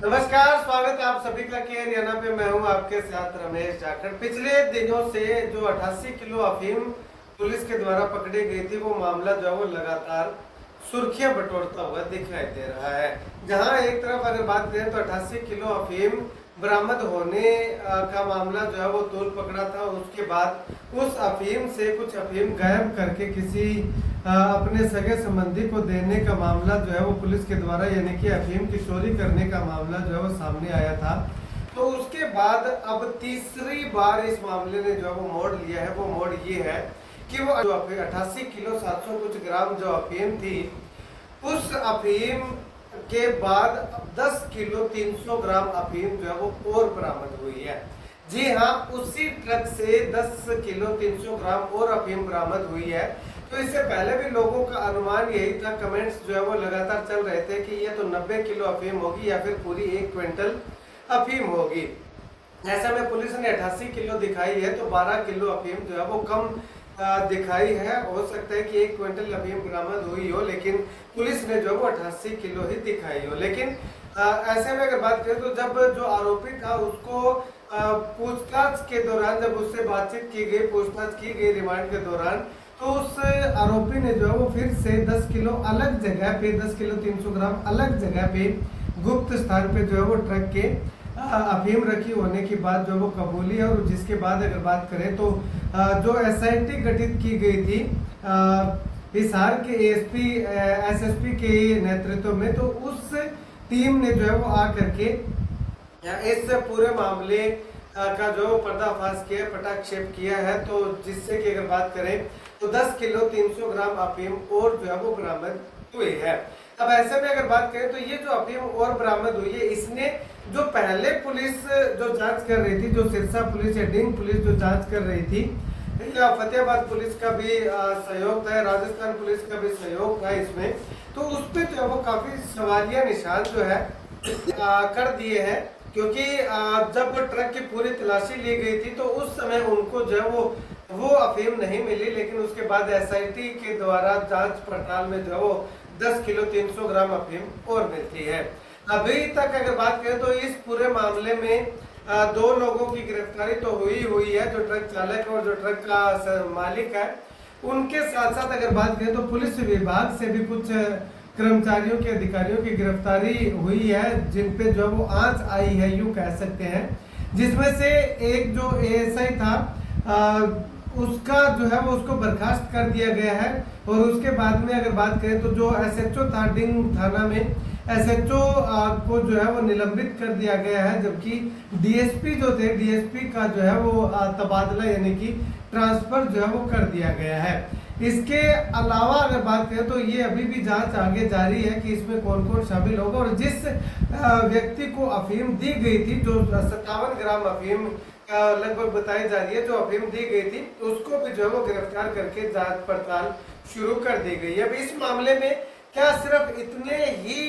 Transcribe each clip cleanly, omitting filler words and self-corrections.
नमस्कार, स्वागत है आप सभी का केयर हरियाणा पे। मैं हूं आपके साथ रमेश जाखड़। पिछले दिनों से जो 88 किलो अफीम पुलिस के द्वारा पकड़ी गई थी, वो मामला जो है वो लगातार सुर्खियां बटोरता हुआ दिखाई दे रहा है। जहां एक तरफ अगर बात करें तो 88 किलो अफीम बरामद होने का मामला जो है वो तूल पकड़ा था। उसके बाद उस अफीम से कुछ अफीम गायब करके किसी अपने सगे संबंधी को देने का मामला जो है वो पुलिस के द्वारा, यानी कि अफीम की चोरी करने का मामला जो है वो सामने आया था। तो उसके बाद अब तीसरी बार इस मामले ने जो है वो मोड़ लिया है। वो मोड़ ये है कि वो 88 किलो 700 कुछ ग्राम जो अफीम थी, उस अफीम के बाद 10 किलो 300 ग्राम अफीम जो है वो और बरामद हुई है। जी हाँ, उसी ट्रक से 10 किलो 300 ग्राम और अफीम बरामद हुई है। तो इससे पहले भी लोगों का अनुमान यही था, कमेंट्स जो है वो लगातार चल रहे थे कि ये तो 90 किलो अफीम होगी या फिर पूरी 1 क्विंटल अफीम होगी। ऐसा में पुलिस ने 88 किलो दिखाई है, तो 12 किलो अफीम जो है वो कम दिखाई है। हो सकता है कि 1 क्विंटल अफीम बरामद हुई हो, लेकिन पुलिस ने जो वो 88 किलो ही दिखाई हो। लेकिन ऐसे में अगर बात करें तो जब जो आरोपी था उसको पूछताछ के दौरान, जब उससे बातचीत की गई, पूछताछ की गई रिमांड के दौरान, तो उस आरोपी ने जो है वो फिर से 10 किलो अलग जगह पे, 10 किलो 300 ग्राम अलग जगह पे गुप्त स्थान पे जो है वो ट्रक के अफीम रखी होने की बात जो वो कबूली है। और जिसके बाद अगर बात करें तो जो एसआईटी गठित की गई थी हिसार के एएसपी एसएसपी के नेतृत्व में, तो उस टीम ने जो है वो आकर के इस पूरे मामले का जो पर्दाफाश किया, पटाक्षेप किया है। तो जिससे कि अगर बात करें तो 10 किलो 300 ग्राम अफीम और जो है वो बरामद हुई है। अब ऐसे में अगर बात करें तो ये जो अफीम और बरामद हुई है, इसने जो पहले पुलिस जो जांच कर रही थी, जो सिरसा पुलिस या डिंग पुलिस जो जांच कर रही थी, या फतेहाबाद पुलिस का भी सहयोग था, राजस्थान पुलिस का भी सहयोग था इसमें, तो उस पर जो है वो काफी सवालिया निशान जो है कर दिए हैं। क्योंकि जब ट्रक की पूरी तलाशी ली गई थी तो उस समय उनको जो है वो अफीम नहीं मिली, लेकिन उसके बाद एसआईटी के द्वारा जांच पड़ताल में जो है वो 10 किलो 300 ग्राम अफीम और मिलती है। अभी तक अगर बात करें तो इस पूरे मामले में 2 लोगों की गिरफ्तारी तो हुई है, जो ट्रक चालक और जो ट्रक का मालिक है। उनके साथ साथ अगर बात करें तो पुलिस विभाग से भी कुछ कर्मचारियों के, अधिकारियों की गिरफ्तारी हुई है, जिन पे जो वो आंच आई है, यूं कह सकते हैं। जिसमें से एक जो एएसआई था उसका जो है वो उसको बर्खास्त कर दिया गया है। और उसके बाद में अगर बात करें तो जो एसएचओ था डिंग थाना में, एसएचओ को जो है वो निलंबित कर दिया गया है। जबकि डीएसपी जो थे, डीएसपी का जो है वो तबादला यानी कि ट्रांसफर जो है वो कर दिया गया है। इसके अलावा अगर बात करें तो ये अभी भी जांच आगे जारी है कि इसमें कौन कौन शामिल होगा। और जिस व्यक्ति को अफीम दी गई थी, जो 57 ग्राम अफीम लगभग बताई जा रही है जो अफीम दी गई थी, उसको भी जो है वो गिरफ्तार करके जांच पड़ताल शुरू कर दी गई है। अब इस मामले में क्या सिर्फ इतने ही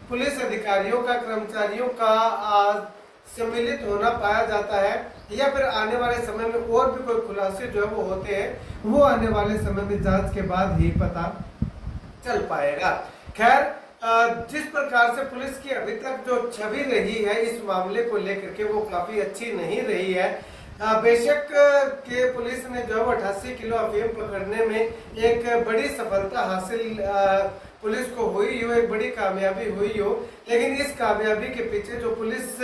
पुलिस अधिकारियों का, कर्मचारियों का सम्मिलित होना पाया जाता है, या फिर आने वाले समय में और भी कोई खुलासे जो है वो होते हैं, वो आने वाले समय में जांच के बाद ही पता चल पाएगा। खैर, जिस प्रकार से पुलिस की अभी तक जो छवि रही है इस मामले को लेकर के, वो काफी अच्छी नहीं रही है। बेशक के पुलिस ने जो 88 किलो अफीम पकड़ने में एक बड़ी सफलता हासिल पुलिस को हुई हो, एक बड़ी कामयाबी हुई हो, लेकिन इस कामयाबी के पीछे जो पुलिस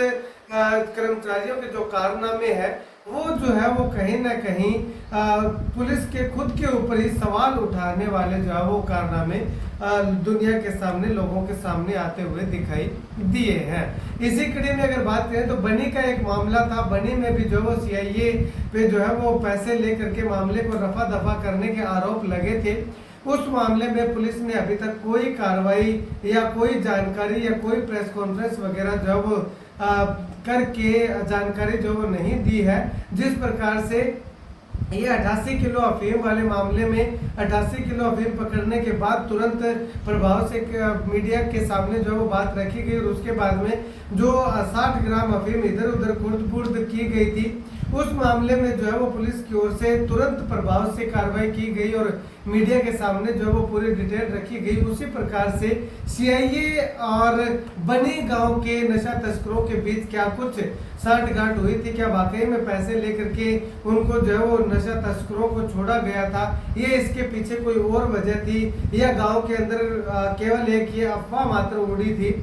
कर्मचारियों के जो कारनामे हैं, वो जो है वो कहीं ना कहीं पुलिस के खुद के ऊपर ही सवाल उठाने वाले जो है वो कारनामे दुनिया के सामने, लोगों के सामने आते हुए दिखाई दिए हैं। इसी कड़ी में अगर बात करें तो बनी का एक मामला था। बनी में भी जो वो सीआईए पे जो है वो पैसे लेकर के मामले को रफा दफा करने के आरोप लगे थे। उस मामले में पुलिस ने अभी तक कोई कार्रवाई या कोई जानकारी या कोई प्रेस कॉन्फ्रेंस वगैरह जो वो करके जानकारी जो वो नहीं दी है। जिस प्रकार से ये 88 किलो अफीम वाले मामले में 88 किलो अफीम पकड़ने के बाद तुरंत प्रभाव से मीडिया के सामने जो वो बात रखी गई, और उसके बाद में जो 60 ग्राम अफीम इधर उधर खुर्द-बुर्द की गई थी, उस मामले में जो है वो पुलिस की ओर से तुरंत प्रभाव से कार्रवाई की गई और मीडिया के सामने जो है वो पूरी डिटेल रखी गई। उसी प्रकार से सीआईए और बनी गांव के नशा तस्करों के बीच क्या कुछ साठगांठ हुई थी, क्या वाकई में पैसे लेकर के उनको जो है वो नशा तस्करों को छोड़ा गया था, ये इसके पीछे कोई और वजह थी या गांव के अंदर केवल एक ये अफवाह मात्र उड़ी थी,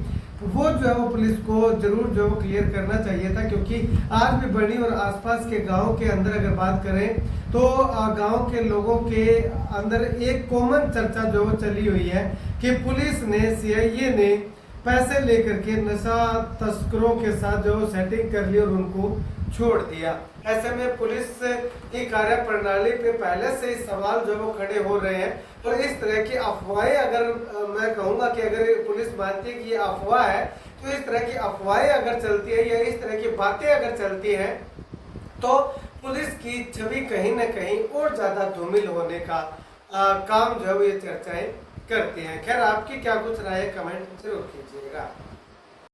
वो जो है वो पुलिस को जरूर जो है वो क्लियर करना चाहिए था। क्योंकि आज भी बड़ी और आसपास के गांव के अंदर अगर बात करें तो गांव के लोगों के अंदर एक कॉमन चर्चा जो चली हुई है कि पुलिस ने, सीआईए ने पैसे लेकर के नशा तस्करों के साथ जो सेटिंग कर ली और उनको छोड़ दिया। ऐसे में पुलिस की कार्य प्रणाली पे पहले से ही सवाल जो वो खड़े हो रहे हैं। और इस तरह की अफवाहें, अगर मैं कहूँगा कि अगर पुलिस मानती है कि ये अफवाह है, तो इस तरह की अफवाहें अगर चलती है या इस तरह की बातें अगर चलती हैं तो पुलिस की छवि कहीं ना कहीं और ज्यादा धूमिल होने का काम जो है ये चर्चाएं करती हैं। खैर, आपकी क्या कुछ राय है, कमेंट जरूर कीजिएगा।